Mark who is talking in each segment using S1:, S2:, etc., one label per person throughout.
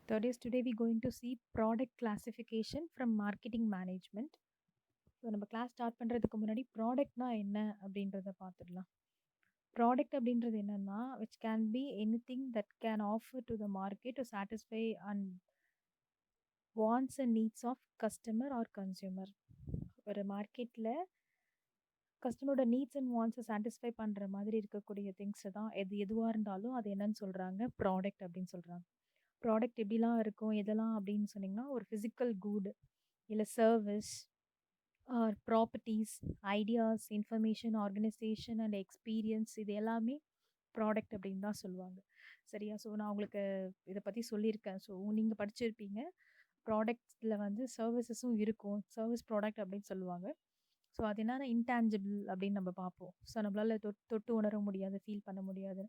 S1: Third is today we're going to see product classification from marketing management. So நம்ம class start பண்ணுறதுக்கு முன்னாடி ப்ராடக்ட்னா என்ன அப்படின்றத பார்த்துடலாம். ப்ராடக்ட் அப்படின்றது என்னன்னா which can be anything that can offer to the market to satisfy and wants and needs of customer or consumer. ஒரு மார்க்கெட்டில் கஸ்டமரோட நீட்ஸ் அண்ட் வாண்ட்ஸை சாட்டிஸ்ஃபை பண்ணுற மாதிரி இருக்கக்கூடிய திங்ஸை தான் எதுவாக இருந்தாலும் அது என்னன்னு சொல்கிறாங்க, ப்ராடக்ட் அப்படின்னு சொல்கிறாங்க. ப்ராடக்ட் எப்படிலாம் இருக்கும் எதெல்லாம் அப்படின்னு சொன்னிங்கன்னா, ஒரு ஃபிசிக்கல் குட் இல்லை service or properties, ideas, information, organisation and experience, இது எல்லாமே ப்ராடக்ட் அப்படின்னு தான் சொல்லுவாங்க. சரியா? ஸோ நான் உங்களுக்கு இதை பற்றி சொல்லியிருக்கேன். ஸோ நீங்கள் படிச்சிருப்பீங்க. ப்ராடக்ட்ஸில் வந்து சர்வீசஸும் இருக்கும். சர்வீஸ் ப்ராடக்ட் அப்படின்னு சொல்லுவாங்க. ஸோ அது என்னென்னா இன்டான்ஜிபிள் அப்படின்னு நம்ம பார்ப்போம். ஸோ நம்மளால் தொட்டு உணர முடியாது, ஃபீல் பண்ண முடியாது.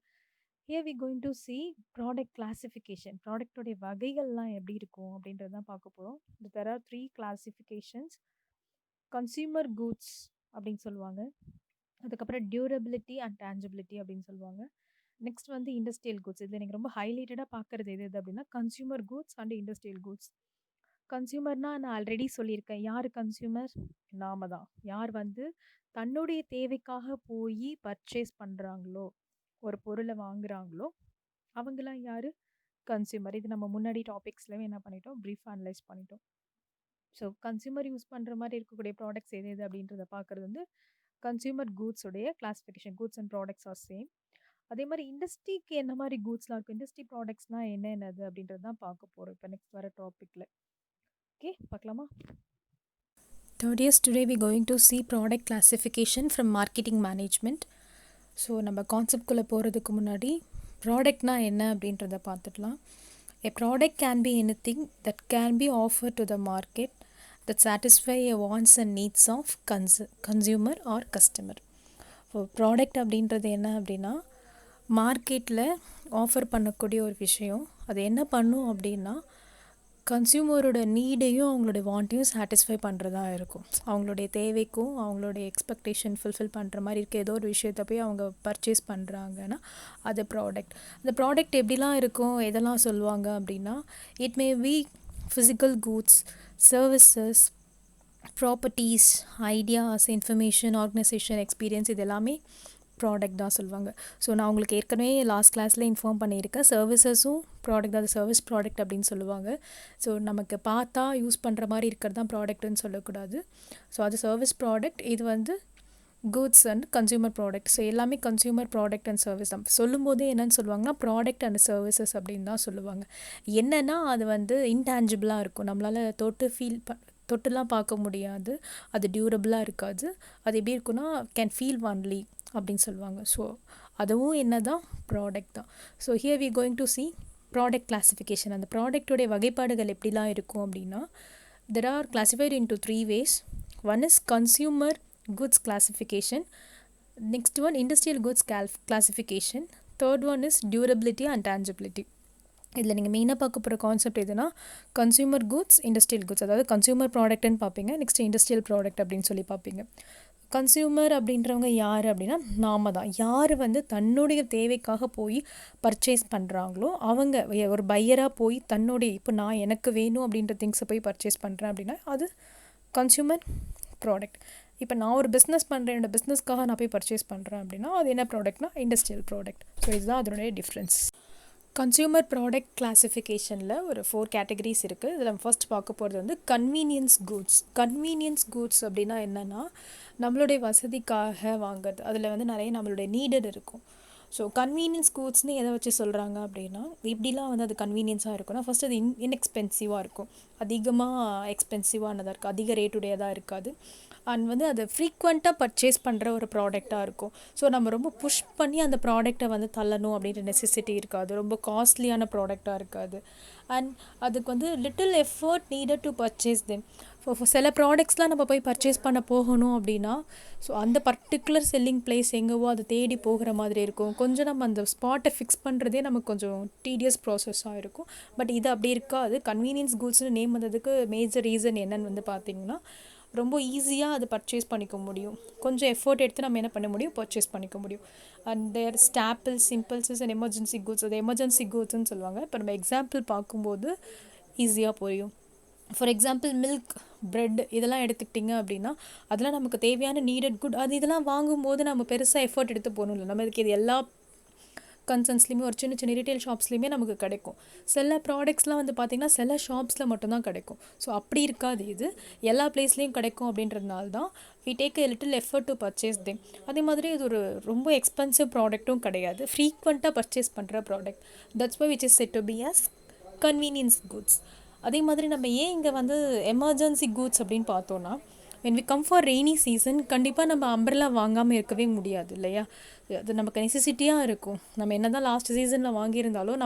S1: Here we going to see product classification. ப்ராடக்டோடைய வகைகள்லாம் எப்படி இருக்கும் அப்படின்றது தான் பார்க்க போகிறோம். There are 3 classifications. Consumer goods அப்படின்னு சொல்லுவாங்க. அதுக்கப்புறம் டியூரபிலிட்டி அண்ட் டேஞ்சபிலிட்டி அப்படின்னு சொல்லுவாங்க. நெக்ஸ்ட் வந்து இண்டஸ்ட்ரியல் கூட்ஸ். இதில் எனக்கு ரொம்ப ஹைலைட்டடாக பார்க்குறது எது அப்படின்னா consumer goods and industrial goods. கன்சியூமர்னா நான் ஆல்ரெடி சொல்லியிருக்கேன். யார் கன்சியூமர்? நாம தான். யார் வந்து தன்னுடைய தேவைக்காக போய் பர்ச்சேஸ் பண்ணுறாங்களோ, ஒரு பொருளை வாங்குறாங்களோ, அவங்களாம் யார்? கன்சியூமர். இது நம்ம முன்னாடி டாபிக்ஸ்லவே என்ன பண்ணிட்டோம், ப்ரீஃப் அனலைஸ் பண்ணிட்டோம். ஸோ கன்சியூமர் யூஸ் பண்ணுற மாதிரி இருக்கக்கூடிய ப்ராடக்ட்ஸ் எது எது அப்படின்றத பார்க்குறது வந்து கன்சியூமர் கூட்ஸுடைய classification. Goods and products are same. அதே மாதிரி இண்டஸ்ட்ரிக்கு என்ன மாதிரி கூட்ஸ்லாம் இருக்கும், இண்டஸ்ட்ரி ப்ராடக்ட்ஸ்னால் என்னென்னது அப்படின்றது தான் பார்க்க போகிறோம் இப்போ நெக்ஸ்ட் வர டாப்பிக்கில். ஓகே, பார்க்கலாமா? Third is today we going to see product classification from marketing management. So நம்ம கான்செப்ட்குள்ளே போகிறதுக்கு முன்னாடி ப்ராடக்ட்னா என்ன அப்படின்றத பார்த்துடலாம். A product can be anything that can be offered to the market that satisfy a wants and needs of consumer or customer. So product அப்படின்றது என்ன அப்படின்னா மார்க்கெட்டில் ஆஃபர் பண்ணக்கூடிய ஒரு விஷயம். அது என்ன பண்ணும் அப்படின்னா கன்சியூமரோட நீடையும் அவங்களுடைய வாண்ட்டையும் சாட்டிஸ்ஃபை பண்ணுறதா இருக்கும். அவங்களுடைய தேவைக்கும் அவங்களுடைய எக்ஸ்பெக்டேஷன் ஃபுல்ஃபில் பண்ணுற மாதிரி இருக்க ஏதோ ஒரு விஷயத்தை போய் அவங்க பர்ச்சேஸ் பண்ணுறாங்கன்னா அது ப்ராடக்ட். அந்த ப்ராடக்ட் எப்படிலாம் இருக்கும், எதெல்லாம் சொல்லுவாங்க அப்படின்னா it may be physical goods, services, properties, ideas, information, organisation, experience, இது எல்லாமே ப்ராடக்ட் தான் சொல்லுவாங்க. ஸோ நான் உங்களுக்கு ஏற்கனவே லாஸ்ட் கிளாஸில் இன்ஃபார்ம் பண்ணியிருக்கேன். சர்வீசஸும் ப்ராடக்ட், அது சர்வீஸ் ப்ராடக்ட் அப்படின்னு சொல்லுவாங்க. ஸோ நமக்கு பார்த்தா யூஸ் பண்ணுற மாதிரி இருக்கிறது தான் ப்ராடக்ட்னு சொல்லக்கூடாது. ஸோ அது சர்வீஸ் ப்ராடக்ட், இது வந்து goods and consumer product. So எல்லாமே கன்சியூமர் ப்ராடக்ட் அண்ட் சர்வீஸ் தான். சொல்லும்போதே என்னென்னு சொல்லுவாங்கன்னா ப்ராடக்ட் அண்ட் சர்வீசஸ் அப்படின்னு தான் சொல்லுவாங்க. என்னென்னா அது வந்து இன்டான்ஜிபிளாக இருக்கும், நம்மளால் தொட்டுலாம் பார்க்க முடியாது, அது டியூரபிளாக இருக்காது. அது எப்படி இருக்குன்னா கேன் ஃபீல் ஒன்லி அப்படின்னு சொல்லுவாங்க. ஸோ அதுவும் என்ன தான் ப்ராடக்ட் தான். So here we going to see product classification. அந்த ப்ராடக்டோடைய வகைப்பாடுகள் எப்படிலாம் இருக்கும் அப்படின்னா there are classified into 3 ways. One is consumer goods classification, next one industrial goods classification, third one is durability and tangibility. இதில் நீங்கள் மெயினாக பார்க்க போகிற கான்செப்ட் எதுனா கன்சியூமர் கூட்ஸ், இண்டஸ்ட்ரியல் கூட்ஸ். அதாவது கன்சியூமர் ப்ராடக்ட்னு பார்ப்பீங்க, நெக்ஸ்ட் இண்டஸ்ட்ரியல் ப்ராடக்ட் அப்படின்னு சொல்லி பார்ப்பீங்க. கன்சியூமர் அப்படின்றவங்க யார் அப்படின்னா நாம தான். யார் வந்து தன்னுடைய தேவைக்காக போய் பர்ச்சேஸ் பண்ணுறாங்களோ அவங்க, ஒரு பையராக போய் தன்னுடைய இப்போ நான் எனக்கு வேணும் அப்படின்ற திங்ஸை போய் பர்ச்சேஸ் பண்ணுறேன் அப்படின்னா அது கன்சியூமர் ப்ராடக்ட். இப்போ நான் ஒரு பிஸ்னஸ் பண்ணுறேன், என்னோடய பிஸ்னஸ்க்காக நான் போய் பர்ச்சேஸ் பண்ணுறேன் அப்படின்னா அது என்ன ப்ராடக்ட்னா இண்டஸ்ட்ரியல் ப்ராடக்ட். ஸோ இதுதான் அதனுடைய டிஃப்ரென்ஸ். கன்சியூமர் ப்ராடக்ட் கிளாஸிஃபிகேஷனில் ஒரு 4 கேட்டகரிஸ் இருக்குது. இதில் நம்ம ஃபர்ஸ்ட் பார்க்க போகிறது வந்து கன்வீனியன்ஸ் கூட்ஸ். கன்வீனியன்ஸ் கூட்ஸ் அப்படின்னா என்னென்னா நம்மளுடைய வசதிக்காக வாங்குறது. அதில் வந்து நிறைய நம்மளுடைய நீடட் இருக்கும். ஸோ கன்வீனியன்ஸ் கூட்ஸ்னு எதை வச்சு சொல்கிறாங்க அப்படின்னா இப்படிலாம் வந்து அது கன்வீனியன்ஸாக இருக்கும்னா ஃபஸ்ட் அது இன்எக்ஸ்பென்சிவாக இருக்கும், அதிகமாக எக்ஸ்பென்சிவானதாக இருக்குது, அதிக ரேட்டுடையதாக இருக்காது. அண்ட் வந்து அது ஃப்ரீக்வெண்ட்டாக பர்ச்சேஸ் பண்ணுற ஒரு ப்ராடக்டாக இருக்கும். ஸோ நம்ம ரொம்ப புஷ் பண்ணி அந்த ப்ராடக்டை வந்து தள்ளணும் அப்படின்ற நெசசிட்டி இருக்காது, ரொம்ப காஸ்ட்லியான ப்ராடக்டாக இருக்காது. அண்ட் அதுக்கு வந்து little effort needed to purchase them. சில ப்ராடக்ட்ஸ்லாம் நம்ம போய் பர்ச்சேஸ் பண்ண போகணும் அப்படின்னா ஸோ அந்த பர்டிகுலர் செல்லிங் ப்ளேஸ் எங்கேவோ அதை தேடி போகிற மாதிரி இருக்கும். கொஞ்சம் நம்ம அந்த ஸ்பாட்டை ஃபிக்ஸ் பண்ணுறதே நமக்கு கொஞ்சம் டீடியஸ் ப்ராசஸாக இருக்கும். பட் இது அப்படி இருக்காது. கன்வீனியன்ஸ் கூட்ஸ்னு நேம் வந்ததுக்கு மேஜர் ரீசன் என்னன்னு வந்து பார்த்திங்கன்னா ரொம்ப ஈஸியாக அதை பர்ச்சேஸ் பண்ணிக்க முடியும். கொஞ்சம் எஃபோர்ட் எடுத்து நம்ம என்ன பண்ண முடியும், பர்ச்சேஸ் பண்ணிக்க முடியும். And there staples, impulses and emergency goods. அது எமர்ஜென்சி குட்ஸ்ன்னு சொல்லுவாங்க. இப்போ நம்ம எக்ஸாம்பிள் பார்க்கும்போது ஈஸியாக புரியும். ஃபார் எக்ஸாம்பிள் மில்க், ப்ரெட் இதெல்லாம் எடுத்துக்கிட்டிங்க அப்படின்னா அதெல்லாம் நமக்கு தேவையான நீடட் குட். அது இதெல்லாம் வாங்கும்போது நம்ம பெருசாக எஃபர்ட் எடுத்து போகணும் இல்லை, நம்மளுக்கு இது எல்லா கன்சர்ன்ஸ்லையுமே ஒரு சின்ன சின்ன ரீட்டைல் ஷாப்ஸ்லையுமே நமக்கு கிடைக்கும். சில ப்ராடக்ட்ஸ்லாம் வந்து பார்த்திங்கன்னா சில ஷாப்ஸில் மட்டும்தான் கிடைக்கும். ஸோ அப்படி இருக்காது, இது எல்லா பிளேஸ்லேயும் கிடைக்கும். அப்படின்றதுனால தான் we take a little effort to purchase them. அதே மாதிரி இது ஒரு ரொம்ப எக்ஸ்பென்சிவ் ப்ராடக்ட்டும் கிடையாது, ஃப்ரீக்வெண்ட்டாக பர்ச்சேஸ் பண்ணுற product. That's why which is said to be as convenience goods. அதே மாதிரி நம்ம ஏன் இங்கே வந்து எமர்ஜென்சி குட்ஸ் அப்படின்னு பார்த்தோன்னா, when we come for rainy season கண்டிப்பாக நம்ம அம்பர்லா வாங்காமல் இருக்கவே முடியாது இல்லையா. அது நமக்கு நெசசிட்டியாக இருக்கும். நம்ம என்ன தான் லாஸ்ட் சீசனில் வாங்கியிருந்தாலும்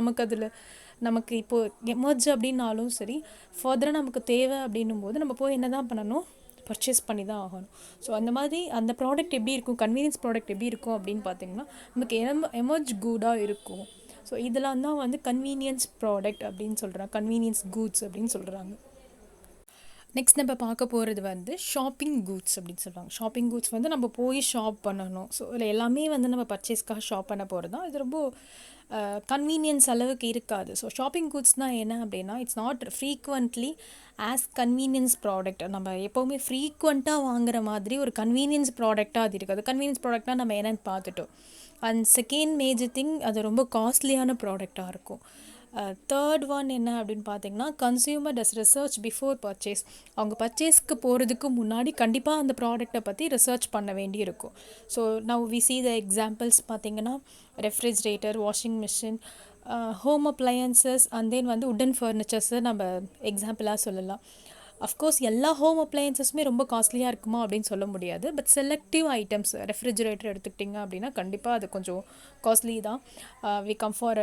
S1: நமக்கு இப்போது எமர்ஜ் அப்படின்னாலும் சரி, ஃபர்தராக நமக்கு தேவை அப்படின்னும் போது நம்ம போய் என்ன தான் பண்ணணும், பர்ச்சேஸ் பண்ணி தான் ஆகணும். ஸோ அந்த மாதிரி அந்த ப்ராடக்ட் எப்படி இருக்கும், கன்வீனியன்ஸ் ப்ராடக்ட் எப்படி இருக்கும் அப்படின்னு பார்த்திங்கன்னா நமக்கு எமர்ஜ் குடாக இருக்கும். ஸோ இதெல்லாம் தான் வந்து கன்வீனியன்ஸ் ப்ராடக்ட் அப்படின்னு சொல்கிறாங்க, கன்வீனியன்ஸ் கூட்ஸ் அப்படின்னு சொல்கிறாங்க. நெக்ஸ்ட் நம்ம பார்க்க போகிறது வந்து ஷாப்பிங் கூட்ஸ் அப்படின்னு சொல்லுவாங்க. ஷாப்பிங் கூட்ஸ் வந்து நம்ம போய் ஷாப் பண்ணணும். ஸோ இதில் எல்லாமே வந்து நம்ம பர்ச்சேஸ்க்காக ஷாப் பண்ண போகிறது தான். இது ரொம்ப கன்வீனியன்ஸ் அளவுக்கு இருக்காது. ஸோ ஷாப்பிங் கூட்ஸ்னால் என்ன அப்படின்னா, it's not frequently as convenience product. நம்ம எப்போவுமே ஃப்ரீக்வெண்ட்டாக வாங்குற மாதிரி ஒரு கன்வீனியன்ஸ் ப்ராடக்டாக அது இருக்காது. கன்வீனியன்ஸ் ப்ராடக்ட்னால் நம்ம என்னென்னு பார்த்துட்டோம். அண்ட் செகண்ட் மேஜர் திங், அது ரொம்ப காஸ்ட்லியான ப்ராடக்டாக இருக்கும். தேர்ட் ஒன் என்ன அப்படின்னு பார்த்தீங்கன்னா, கன்சியூமர் டஸ் ரிசர்ச் பிஃபோர் பர்ச்சேஸ். அவங்க பர்ச்சேஸ்க்கு போகிறதுக்கு முன்னாடி கண்டிப்பாக அந்த ப்ராடக்டை பற்றி ரிசர்ச் பண்ண வேண்டி இருக்கும். So now we see the examples பார்த்திங்கன்னா, refrigerator, washing machine, home appliances and then வந்து உட்டன் ஃபர்னிச்சர்ஸை நம்ம எக்ஸாம்பிளாக சொல்லலாம். அஃப்கோர்ஸ் எல்லா ஹோம் அப்ளையன்சஸுமே ரொம்ப காஸ்ட்லியாக இருக்குமா அப்படின்னு சொல்ல முடியாது. பட் செலக்டிவ் ஐட்டம்ஸ், ரெஃப்ரிஜரேட்டர் எடுத்துக்கிட்டிங்க அப்படின்னா கண்டிப்பாக அது கொஞ்சம் காஸ்ட்லி தான். We come for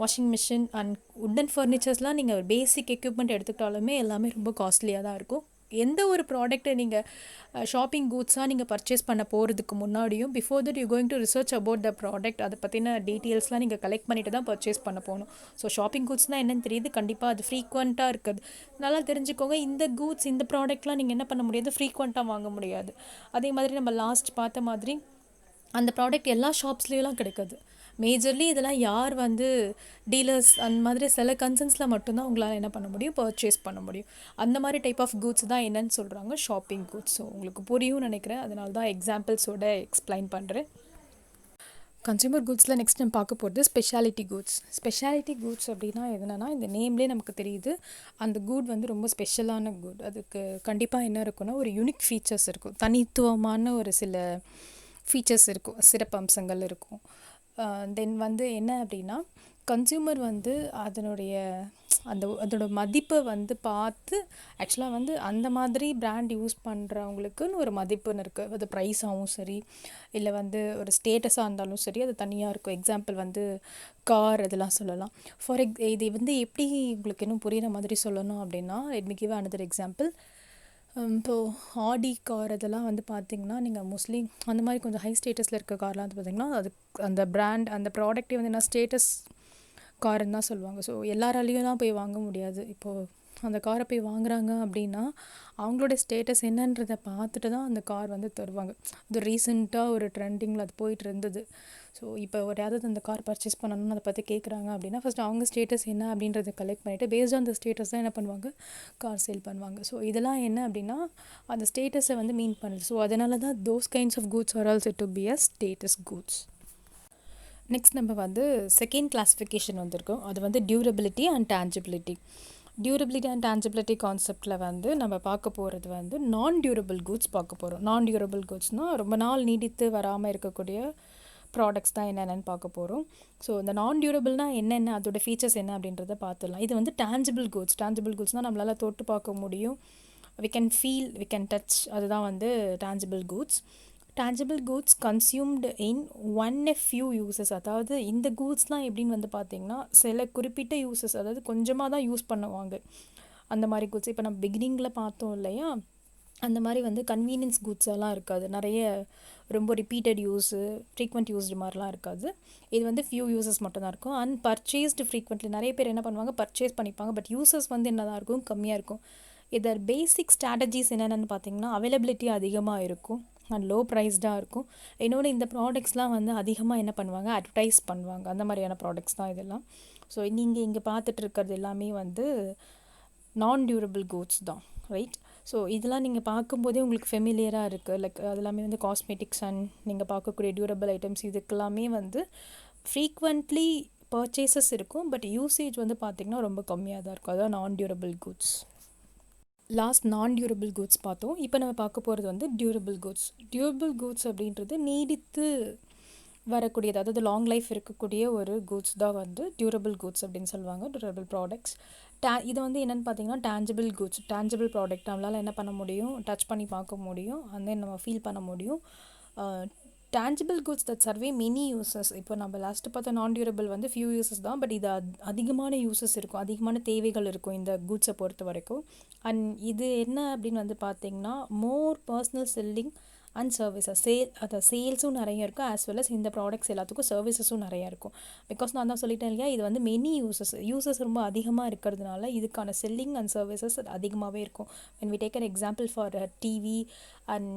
S1: washing machine and wooden ஃபர்னிச்சர்ஸ்லாம் நீங்கள் ஒரு பேசிக் எக்யூப்மெண்ட் எடுத்துக்கிட்டாலுமே எல்லாமே ரொம்ப காஸ்ட்லியாக தான் இருக்கும். எந்த ஒரு ப்ராடக்ட்டை நீங்கள் ஷாப்பிங் கூட்ஸாக நீங்கள் பர்ச்சேஸ் பண்ண போகிறதுக்கு முன்னாடியும் before that you going to research about the product, அதை பற்றின டீட்டெயில்ஸ்லாம் நீங்கள் கலெக்ட் பண்ணிட்டு தான் பர்ச்சேஸ் பண்ண போகணும். ஸோ ஷாப்பிங் கூட்ஸ்னால் என்னென்னு தெரியுது, கண்டிப்பாக அது ஃப்ரீக்வெண்ட்டாக இருக்குது. நல்லா தெரிஞ்சுக்கோங்க, இந்த கூட்ஸ் இந்த ப்ராடக்ட்லாம் நீங்கள் என்ன பண்ண முடியாது, ஃப்ரீக்வெண்ட்டாக வாங்க முடியாது. அதே மாதிரி நம்ம லாஸ்ட் பார்த்த மாதிரி அந்த ப்ராடக்ட் எல்லா ஷாப்ஸ்லேயும் கிடைக்காது. மேஜர்லி இதெல்லாம் யார் வந்து டீலர்ஸ் அந்த மாதிரி சில கன்சர்ன்ஸில் மட்டும்தான் உங்களால் என்ன பண்ண முடியும், பர்ச்சேஸ் பண்ண முடியும். அந்த மாதிரி டைப் ஆஃப் கூட்ஸ் தான் என்னன்னு சொல்கிறாங்க ஷாப்பிங் கூட்ஸ். ஸோ உங்களுக்கு புரியும்னு நினைக்கிறேன், அதனால தான் எக்ஸாம்பிள்ஸோட எக்ஸ்பிளைன் பண்ணுறேன். கன்சியூமர் கூட்ஸில் நெக்ஸ்ட் நம்ம பார்க்க போகிறது ஸ்பெஷாலிட்டி கூட்ஸ். ஸ்பெஷாலிட்டி கூட்ஸ் அப்படின்னா என்னென்னா, இந்த நேம்லேயே நமக்கு தெரியுது அந்த கூட் வந்து ரொம்ப ஸ்பெஷலான கூட். அதுக்கு கண்டிப்பாக என்ன இருக்குன்னா, ஒரு யூனிக் ஃபீச்சர்ஸ் இருக்கும், தனித்துவமான ஒரு சில ஃபீச்சர்ஸ் இருக்கும், சிறப்பு அம்சங்கள் இருக்கும். தென் வந்து என்ன அப்படின்னா, கன்சியூமர் வந்து அதோட மதிப்பை வந்து பார்த்து ஆக்சுவலாக வந்து அந்த மாதிரி பிராண்ட் யூஸ் பண்ணுறவங்களுக்குன்னு ஒரு மதிப்புன்னு இருக்குது. அது ப்ரைஸாகவும் சரி, இல்லை வந்து ஒரு ஸ்டேட்டஸாக இருந்தாலும் சரி, அது தனியாக இருக்கும். எக்ஸாம்பிள் வந்து கார் இதெல்லாம் சொல்லலாம். இது வந்து எப்படி உங்களுக்கு இன்னும் புரிகிற மாதிரி சொல்லணும் அப்படின்னா, let me give another example. இப்போது ஆடி கார் இதெல்லாம் வந்து பார்த்திங்கன்னா, நீங்கள் மோஸ்ட்லி அந்த மாதிரி கொஞ்சம் ஹை ஸ்டேட்டஸில் இருக்க கார்லாம் வந்து பார்த்திங்கன்னா, அது அந்த பிராண்ட் அந்த ப்ராடக்ட்டே வந்து என்ன ஸ்டேட்டஸ் காருன்னு தான் சொல்லுவாங்க. ஸோ எல்லாராலையும் தான் போய் வாங்க முடியாது. இப்போது அந்த காரை போய் வாங்குறாங்க அப்படின்னா அவங்களோட ஸ்டேட்டஸ் என்னன்றதை பார்த்துட்டு தான் அந்த கார் வந்து தருவாங்க. அது ரீசெண்டாக ஒரு ட்ரெண்டிங்கில் அது போயிட்டு இருந்தது. ஸோ இப்போ ஒரு யாராவது அந்த கார் பர்ச்சேஸ் பண்ணணும்னு அதை பற்றி கேட்குறாங்க அப்படின்னா ஃபஸ்ட் அவங்க ஸ்டேட்டஸ் என்ன அப்படின்றத கலெக்ட் பண்ணிவிட்டு பேஸ்ட் ஆன் த ஸ்டேட்டஸ் தான் என்ன பண்ணுவாங்க, கார் சேல் பண்ணுவாங்க. ஸோ இதெல்லாம் என்ன அப்படின்னா அந்த ஸ்டேட்டஸை வந்து மீன் பண்ணுது. ஸோ அதனால தான் those kinds of goods are also to be a status goods. Next நம்ம வந்து செகண்ட் கிளாஸிஃபிகேஷன் வந்திருக்கோம். அது வந்து durability and tangibility. Durability and tangibility கான்செப்டில் வந்து நம்ம பார்க்க போகிறது வந்து நான் டியூரபிள் கூட்ஸ் பார்க்க போகிறோம். நான் டியூரபிள் கூட்ஸ்னால் ரொம்ப நாள் நீடித்து வராமல் இருக்கக்கூடிய ப்ராடக்ட்ஸ் தான் என்னென்னு பார்க்க போகிறோம். ஸோ இந்த நான் டியூரபிள்னால் என்னென்ன, அதோட ஃபீச்சர்ஸ் என்ன அப்படின்றத பார்த்துடலாம். இது வந்து டேஞ்சிபிள் கூட்ஸ். டேஞ்சிபிள் கூட்ஸ்னால் நம்மளால் தொட்டு பார்க்க முடியும், we can feel, we can touch, அதுதான் வந்து tangible goods. Tangible goods consumed in one a few uses. அதாவது இந்த கூட்ஸ்லாம் எப்படின்னு வந்து பார்த்திங்கன்னா சில குறிப்பிட்ட யூசஸ், அதாவது கொஞ்சமாக தான் யூஸ் பண்ணுவாங்க அந்த மாதிரி கூட்ஸ். இப்போ நம்ம பிகினிங்கில் பார்த்தோம் இல்லையா, அந்த மாதிரி வந்து கன்வீனியன்ஸ் கூட்ஸ் எல்லாம் இருக்காது. நிறைய ரொம்ப ரிப்பீட்டட் யூஸு, ஃப்ரீக்வெண்ட் யூஸ்டு மாதிரிலாம் இருக்காது. இது வந்து ஃபியூ யூசஸ் மட்டும்தான் இருக்கும். அண்ட் பர்ச்சேஸ்டு ஃப்ரீக்வெண்ட்லி நிறைய பேர் என்ன பண்ணுவாங்க, பர்ச்சேஸ் பண்ணிப்பாங்க. பட் யூசஸ் வந்து என்ன தான் இருக்கும், கம்மியாக இருக்கும். இதர் பேசிக் ஸ்ட்ராட்டஜிஸ் என்னென்னு பார்த்தீங்கன்னா அவைலபிலிட்டி அதிகமாக இருக்கும் அண்ட் லோ ப்ரைஸ்டாக இருக்கும். இன்னொன்று இந்த ப்ராடக்ட்ஸ்லாம் வந்து அதிகமாக என்ன பண்ணுவாங்க, அட்வர்டைஸ் பண்ணுவாங்க. அந்த மாதிரியான ப்ராடக்ட்ஸ் தான் இதெல்லாம். ஸோ நீங்கள் இங்கே பார்த்துட்டு இருக்கிறது எல்லாமே வந்து நான் டியூரபிள் கூட்ஸ் தான், ரைட்? ஸோ இதெல்லாம் நீங்கள் பார்க்கும்போதே உங்களுக்கு ஃபெமிலியராக இருக்குது. லைக் அது எல்லாமே வந்து காஸ்மெட்டிக்ஸ் அண்ட் நீங்கள் பார்க்கக்கூடிய டியூரபிள் ஐட்டம்ஸ் இதுக்கெல்லாமே வந்து ஃப்ரீக்வெண்ட்லி பர்ச்சேசஸ் இருக்கும். பட் யூசேஜ் வந்து பார்த்திங்கன்னா ரொம்ப கம்மியாக தான் இருக்கும். அதான் நான் டியூரபிள் கூட்ஸ். லாஸ்ட் நான் டியூரபிள் கூட்ஸ் பார்த்தோம். இப்போ நம்ம பார்க்க போகிறது வந்து டியூரபிள் கூட்ஸ். டியூரபிள் கூட்ஸ் அப்படின்றது நீடித்து வரக்கூடியது, அதாவது லாங் லைஃப் இருக்கக்கூடிய ஒரு கூட்ஸ் தான் வந்து டியூரபிள் கூட்ஸ் அப்படின்னு சொல்லுவாங்க, டியூரபிள் ப்ராடக்ட்ஸ். இது வந்து என்னென்னு பார்த்தீங்கன்னா டேஞ்சபிள் கூட்ஸ், டேஞ்சபிள் ப்ராடக்ட். நம்மளால் என்ன பண்ண முடியும், டச் பண்ணி பார்க்க முடியும், அந்த நம்ம ஃபீல் பண்ண முடியும். Tangible goods that survey many uses. இப்போ நம்ம லாஸ்ட்டு பார்த்த நான் டியூரபிள் வந்து ஃபியூ யூசஸ் தான், பட் இது அதிகமான யூசஸ் இருக்கும், அதிகமான தேவைகள் இருக்கும் இந்த கூட்ஸை பொறுத்த வரைக்கும். அண்ட் இது என்ன அப்படின்னு வந்து பார்த்திங்கன்னா மோர் பர்சனல் செல்லிங் அண்ட் சர்வீசஸ். அதை சேல்ஸும் நிறைய இருக்கும், ஆஸ் வெல் அஸ் இந்த ப்ராடக்ட்ஸ் எல்லாத்துக்கும் சர்வீசஸும் நிறையா இருக்கும். பிகாஸ் நான் தான் சொல்லிட்டேன் இல்லையா, இது வந்து மெனி யூசஸ் ரொம்ப அதிகமாக இருக்கிறதுனால இதுக்கான செல்லிங் அண்ட் சர்வீசஸ் அதிகமாகவே இருக்கும். when we take an example for TV and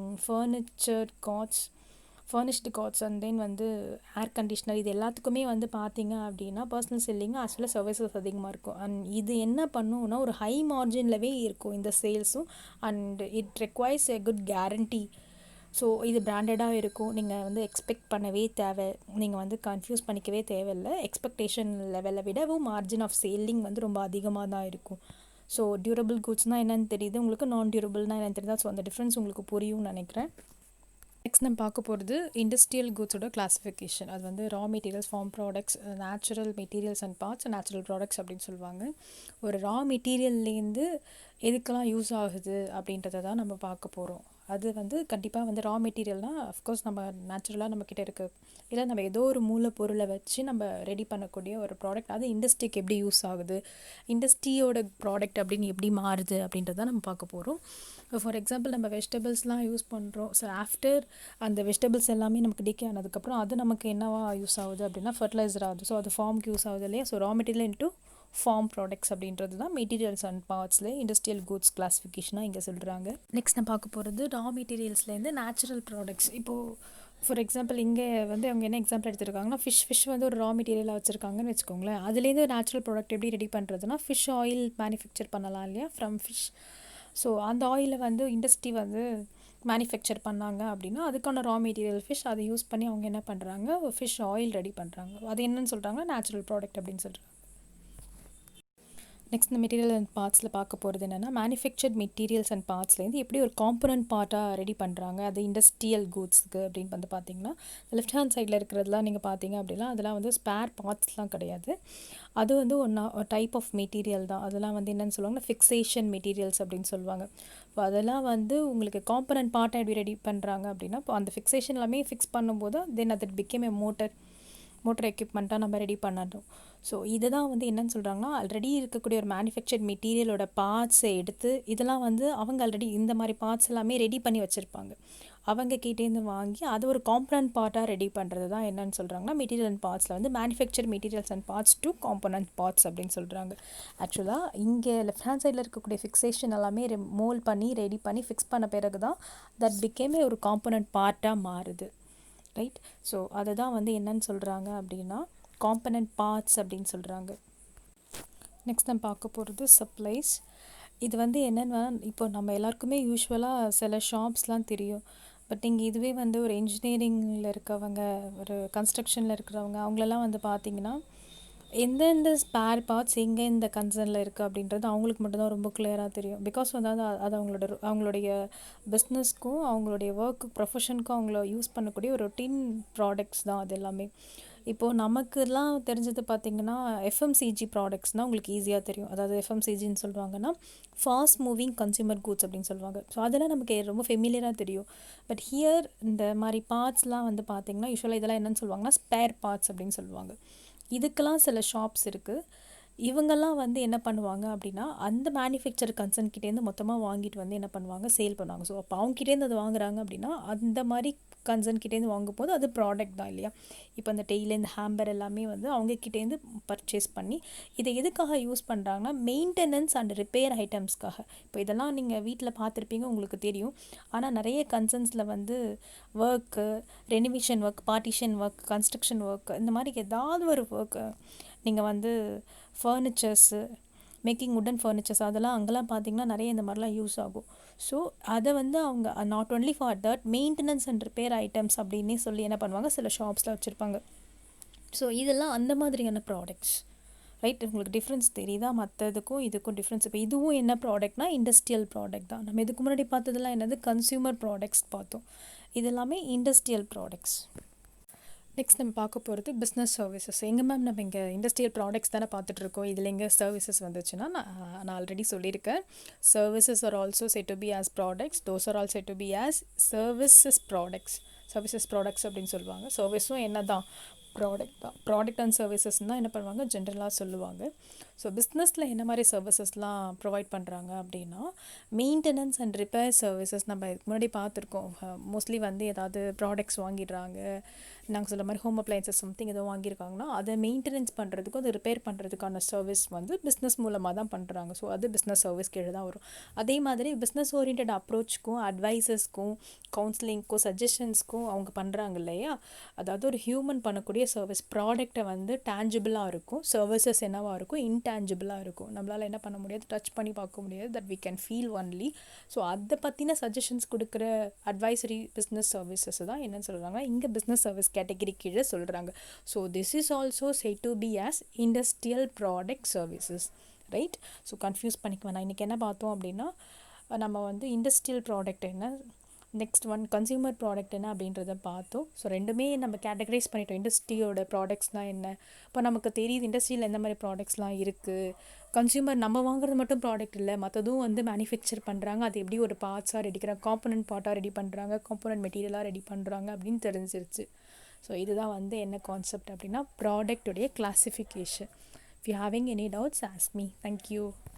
S1: furnished goods and then வந்து ஏர் கண்டிஷ்னர், இது எல்லாத்துக்குமே வந்து பார்த்தீங்க அப்படின்னா personal selling as well services அதிகமாக இருக்கும். அண்ட் இது என்ன பண்ணுன்னா ஒரு ஹை மார்ஜின்லவே இருக்கும் இந்த சேல்ஸும். And it requires a good guarantee. So இது பிராண்டடாக இருக்கும், நீங்கள் வந்து எக்ஸ்பெக்ட் பண்ணவே நீங்கள் வந்து கன்ஃபியூஸ் பண்ணிக்கவே தேவையில்லை. எக்ஸ்பெக்டேஷன் லெவலை விடவும் மார்ஜின் ஆஃப் சேல்லிங் வந்து ரொம்ப அதிகமாக தான் இருக்கும். ஸோ டியூரபிள் கூட்ஸ்னால் என்னென்னு தெரியுது உங்களுக்கு, நான் டியூரபிள்னால் என்னென்னு தெரியுதா? ஸோ அந்த டிஃப்ரென்ஸ் உங்களுக்கு புரியும்னு நினைக்கிறேன். நெக்ஸ்ட் நம்ம பார்க்க போகிறது இண்டஸ்ட்ரியல் கூட்ஸோட கிளாஸிஃபிகேஷன். அது வந்து raw materials, farm products, natural materials and parts, natural products அப்படின்னு சொல்லுவாங்க. ஒரு ரா மெட்டீரியல்லேருந்து எதுக்கெல்லாம் யூஸ் ஆகுது அப்படின்றத தான் நம்ம பார்க்க போகிறோம். அது வந்து கண்டிப்பாக வந்து ரா மெட்டீரியல்னால் அஃப்கோர்ஸ் நம்ம நேச்சுரலாக நம்மக்கிட்ட இருக்க இல்லை நம்ம ஏதோ ஒரு மூலப்பொருளை வச்சு நம்ம ரெடி பண்ணக்கூடிய ஒரு ப்ராடக்ட். அது இண்டஸ்ட்ரிக்கு எப்படி யூஸ் ஆகுது, இண்டஸ்ட்ரியோட ப்ராடக்ட் அப்படின்னு எப்படி மாறுது அப்படின்றத நம்ம பார்க்க போகிறோம். ஃபார் எக்ஸாம்பிள் நம்ம வெஜிடபிள்ஸ்லாம் யூஸ் பண்ணுறோம். ஸோ ஆஃப்டர் அந்த வெஜிடபிள்ஸ் எல்லாமே நமக்கு டிகே ஆனதுக்கப்புறம் அது நமக்கு என்னவா யூஸ் ஆகுது அப்படின்னா ஃபர்டிலைசர் ஆகுது. ஸோ அது ஃபார்முக்கு யூஸ் ஆகுது இல்லையா. So raw material into form products அப்படின்றது தான் மெட்டீரியல்ஸ் அண்ட் பார்ட்ஸில் இண்டஸ்ட்ரியல் கூட்ஸ் கிளாஸிஃபிகேஷனாக இங்கே சொல்கிறாங்க. நெக்ஸ்ட் நான் பார்க்க போகிறது ரா மெட்டீரியல்ஸ்லேருந்து நேச்சுரல் ப்ராடக்ட்ஸ். இப்போது ஃபார் எக்ஸாம்பிள் இங்கே வந்து அவங்க என்ன எக்ஸாம்பிள் எடுத்துருக்காங்கன்னா ஃபிஷ் வந்து ஒரு ரா மெட்டீரியலாக வச்சுருக்காங்கன்னு வச்சுக்கோங்களேன். அதுலேருந்து நேச்சுரல் ப்ராடக்ட் எப்படி ரெடி பண்ணுறதுனா ஃபிஷ் ஆயில் மேனுஃபேக்சர் பண்ணலாம் இல்லையா, ஃப்ரம் ஃபிஷ். ஸோ அந்த ஆயிலை வந்து இண்டஸ்ட்ரி வந்து மேனுஃபேக்சர் பண்ணாங்க அப்படின்னா அதுக்கான ரா மெட்டீரியல் ஃபிஷ், அதை யூஸ் பண்ணி அவங்க என்ன பண்ணுறாங்க, ஃபிஷ் ஆயில் ரெடி பண்ணுறாங்க. அது என்னன்னு சொல்கிறாங்க, நேச்சுரல் ப்ராடக்ட் அப்படின்னு சொல்கிறாங்க. நெக்ஸ்ட் இந்த மெட்டீரியல் அண்ட் பார்ட்ஸில் பார்க்க போகிறது என்னென்னா மேனுஃபேக்சர்ட் மெட்டீரியல்ஸ் அண்ட் பார்ட்ஸ்லேருந்து எப்படி ஒரு காம்பனன்ட் பார்ட்டாக ரெடி பண்ணுறாங்க அது இண்டஸ்ட்ரியல் கூட்ஸ்க்கு அப்படின்னு வந்து பார்த்திங்கன்னா லெஃப்ட் ஹேண்ட் சைடில் இருக்கிறதுலாம் நீங்கள் பார்த்தீங்க அப்படின்னா அதெல்லாம் வந்து ஸ்பேர் பார்ட்ஸ்லாம் கிடையாது. அது வந்து ஒரு டைப் ஆஃப் மெட்டீரியல் தான். அதெல்லாம் வந்து என்னென்னு சொல்லுவாங்கன்னா ஃபிக்ஸேஷன் மெட்டீரியல்ஸ் அப்படின்னு சொல்லுவாங்க. இப்போ அதெல்லாம் வந்து உங்களுக்கு காம்பனன்ட் பார்ட்டாக எப்படி ரெடி பண்ணுறாங்க அப்படின்னா இப்போ அந்த ஃபிக்ஸேஷன் எல்லாமே ஃபிக்ஸ் பண்ணும்போது தென் அது பிகேம் ஏ மோட்டர் எக்யூப்மெண்ட்டாக நம்ம ரெடி பண்ணணும். ஸோ இதை தான் வந்து என்னென்னு சொல்கிறாங்கன்னா ஆல்ரெடி இருக்கக்கூடிய ஒரு மேனுஃபேக்சர்ட் மெட்டீரியலோட பார்ட்ஸை எடுத்து இதெல்லாம் வந்து அவங்க ஆல்ரெடி இந்த மாதிரி பார்ட்ஸ் எல்லாமே ரெடி பண்ணி வச்சுருப்பாங்க. அவங்க கிட்டேருந்து வாங்கி அது ஒரு காம்பனன்ட் பார்ட்டாக ரெடி பண்ணுறது தான் என்னென்னு சொல்கிறாங்கன்னா மெட்டீரியல் அண்ட் பார்ட்ஸில் வந்து manufacture materials and parts to component parts அப்படின்னு சொல்கிறாங்க. ஆக்சுவலாக இங்கே லெஃப்ட் ஹேண்ட் சைடில் இருக்கக்கூடிய ஃபிக்ஸேஷன் எல்லாமே மோல்ட் பண்ணி ரெடி பண்ணி ஃபிக்ஸ் பண்ண பிறகு தான் தட் பிகேமே ஒரு காம்பனன்ட் பார்ட்டாக மாறுது, ரைட்? ஸோ அதை தான் வந்து என்னன்னு சொல்கிறாங்க அப்படின்னா காம்பனன்ட் பார்ட்ஸ் அப்படின்னு சொல்கிறாங்க. நெக்ஸ்ட் நம்ம பார்க்க போகிறது சப்ளைஸ். இது வந்து என்னென்னா இப்போ நம்ம எல்லாருக்குமே யூஸ்வலாக சில ஷாப்ஸ்லாம் தெரியும். பட் நீங்கள் இதுவே வந்து ஒரு இன்ஜினியரிங்கில் இருக்கவங்க, ஒரு கன்ஸ்ட்ரக்ஷனில் இருக்கிறவங்க, அவங்களெல்லாம் வந்து பார்த்திங்கன்னா எந்தெந்த ஸ்பேர் பார்ட்ஸ் எங்கே இந்த கன்சர்னில் இருக்குது அப்படின்றது அவங்களுக்கு மட்டும்தான் ரொம்ப கிளியராக தெரியும். பிகாஸ் வந்து அது அவங்களுடைய பிஸ்னஸ்க்கும் அவங்களுடைய ஒர்க்கு ப்ரொஃபஷனுக்கும் அவங்கள யூஸ் பண்ணக்கூடிய ஒரு ரொட்டீன் ப்ராடக்ட்ஸ் தான் அது எல்லாமே. இப்போது நமக்குலாம் தெரிஞ்சது பார்த்திங்கன்னா எஃப்எம்சிஜி ப்ராடக்ட்ஸ்னால் உங்களுக்கு ஈஸியாக தெரியும். அதாவது எஃப்எம்சிஜின்னு சொல்லுவாங்கன்னா ஃபாஸ்ட் மூவிங் கன்சியூமர் கூட்ஸ் அப்படின்னு சொல்லுவாங்க. ஸோ அதெல்லாம் நமக்கு ரொம்ப ஃபெமிலியராக தெரியும். பட் ஹியர் இந்த மாதிரி பார்ட்ஸ்லாம் வந்து பார்த்திங்கன்னா யூஸ்வலாக இதெல்லாம் என்னென்னு சொல்லுவாங்கன்னா ஸ்பேர் பார்ட்ஸ் அப்படின்னு சொல்லுவாங்க. இதுக்கெல்லாம் சில ஷாப்ஸ் இருக்குது. இவங்கெல்லாம் வந்து என்ன பண்ணுவாங்க அப்படின்னா, அந்த மேனுஃபேக்சர் கன்சர்ன் கிட்டேருந்து மொத்தமாக வாங்கிட்டு வந்து என்ன பண்ணுவாங்க, சேல் பண்ணுவாங்க. ஸோ அப்போ அவங்க கிட்டேருந்து அது வாங்குறாங்க அப்படின்னா, அந்த மாதிரி கன்சர்ன் கிட்டேருந்து வாங்கும்போது அது ப்ராடக்ட் தான் இல்லையா? இப்போ அந்த டெய்லர், இந்த ஹேம்பர் எல்லாமே வந்து அவங்க கிட்டேருந்து பர்ச்சேஸ் பண்ணி இதை எதுக்காக யூஸ் பண்ணுறாங்கன்னா, மெயின்டெனன்ஸ் அண்ட் ரிப்பேர் ஐட்டம்ஸ்க்காக. இப்போ இதெல்லாம் நீங்கள் வீட்டில் பார்த்துருப்பீங்க, உங்களுக்கு தெரியும். ஆனால் நிறைய கன்சர்ன்ஸில் வந்து work, renovation work, partition work, construction work, இந்த மாதிரி ஏதாவது ஒரு ஒர்க்கு நீங்கள் வந்து ஃபர்னிச்சர்ஸு, மேக்கிங் உட்டன் ஃபர்னிச்சர்ஸ் அதெல்லாம் அங்கெல்லாம் பார்த்தீங்கன்னா நிறைய இந்த மாதிரிலாம் யூஸ் ஆகும். ஸோ அதை வந்து அவங்க not only for that maintenance and repair items அப்படின்னே சொல்லி என்ன பண்ணுவாங்க, சில ஷாப்ஸில் வச்சுருப்பாங்க. ஸோ இதெல்லாம் அந்த மாதிரியான ப்ராடக்ட்ஸ், ரைட்? உங்களுக்கு டிஃப்ரென்ஸ் தெரியுதா? மற்றதுக்கும் இதுக்கும் டிஃப்ரென்ஸ். இப்போ இதுவும் என்ன ப்ராடக்ட்னா இண்டஸ்ட்ரியல் ப்ராடக்ட் தான். நம்ம இதுக்கு முன்னாடி பார்த்ததெல்லாம் என்னது, கன்சியூமர் ப்ராடக்ட்ஸ் பார்த்தோம். இது எல்லாமே இண்டஸ்ட்ரியல் ப்ராடக்ட்ஸ். நெக்ஸ்ட் நம்ம பார்க்க போகிறது பிஸ்னஸ் சர்வீசஸ். எங்கே மேம் நம்ம இங்கே இண்டஸ்ட்ரியல் ப்ராடக்ட்ஸ் தானே பார்த்துட்ருக்கோம், இதில் எங்கே சர்வீசஸ் வந்துச்சுன்னா, நான் ஆல்ரெடி சொல்லியிருக்கேன். Services are also set to be as products, those are all set to be as services products. Services products அப்படின்னு சொல்லுவாங்க. சர்வீஸும் என்ன தான், ப்ராடக்ட் தான். ப்ராடக்ட் அண்ட் சர்வீசஸ் தான் என்ன பண்ணுவாங்க, ஜென்ரலாக சொல்லுவாங்க. ஸோ பிஸ்னஸில் என்ன மாதிரி சர்வீசஸ்லாம் ப்ரொவைட் பண்ணுறாங்க அப்படின்னா, மெயின்டெனன்ஸ் அண்ட் ரிப்பேர் சர்வீசஸ். நம்ம இதுக்கு முன்னாடி பார்த்துருக்கோம். மோஸ்ட்லி வந்து ஏதாவது ப்ராடக்ட்ஸ் வாங்கிடுறாங்க, நாங்கள் சொல்ல மாதிரி ஹோம் அப்ளையன்சஸ் சம்திங் ஏதோ வாங்கியிருக்காங்கன்னா அதை மெயின்டெனன்ஸ் பண்ணுறதுக்கும் அதை ரிப்பேர் பண்ணுறதுக்கான சர்வீஸ் வந்து பிஸ்னஸ் மூலமாக தான் பண்ணுறாங்க. ஸோ அது பிஸ்னஸ் சர்வீஸ் கீழே தான் வரும். அதே மாதிரி பிஸ்னஸ் ஓரியன்ட் அப்ரோச்சுக்கும், அட்வைசஸ்க்கும், கவுன்சிலிங்க்கும், சஜஷன்ஸ்க்கும் அவங்க பண்ணுறாங்க இல்லையா, அதாவது ஒரு ஹியூமன் பண்ணக்கூடிய சர்வீஸ். ப்ராடக்டை வந்து டேஞ்சிபிளாக இருக்கும், சர்வீசஸ் என்னவாக இருக்கும், இன்டேஞ்சிபிளாக இருக்கும். நம்மளால் என்ன பண்ண முடியாது, டச் பண்ணி பார்க்க முடியாது, that we can feel only. So அதை பற்றின சஜஷன்ஸ் கொடுக்குற அட்வைசரி பிஸ்னஸ் சர்வீசஸ் தான் என்னன்னு சொல்கிறாங்க, இங்கே பிஸ்னஸ் சர்வீஸ் கேட்டகரி கீழே சொல்கிறாங்க. So this is also set to be as industrial product services, right? So confuse பண்ணிக்க வேணாம். இன்றைக்கி என்ன பார்த்தோம் அப்படின்னா, நம்ம வந்து இண்டஸ்ட்ரியல் ப்ராடக்ட் என்ன, நெக்ஸ்ட் ஒன் கன்சியூமர் ப்ராடக்ட் என்ன அப்படின்றத பார்த்தோம். ஸோ ரெண்டுமே நம்ம கேட்டகரைஸ் பண்ணிட்டோம். இண்டஸ்ட்ரியோட ப்ராடக்ட்ஸ்னால் என்ன, இப்போ நமக்கு தெரியுது இண்டஸ்ட்ரியில் எந்த மாதிரி ப்ராடக்ட்ஸ்லாம் இருக்குது. கன்சியூமர் நம்ம வாங்குறது மட்டும் ப்ராடக்ட் இல்லை, மற்றதும் வந்து மேனுஃபேக்சர் பண்ணுறாங்க. அது எப்படி ஒரு பார்ட்ஸாக ரெடிக்கிறாங்க, காம்போனன்ட் பார்ட்டாக ரெடி பண்ணுறாங்க, காம்போனன்ட் மெட்டீரியலாக ரெடி பண்ணுறாங்க அப்படின்னு தெரிஞ்சிருச்சு. ஸோ இதுதான் வந்து என்ன கான்செப்ட் அப்படின்னா ப்ராடக்டுடைய classification. If you having any doubts ask me. Thank you.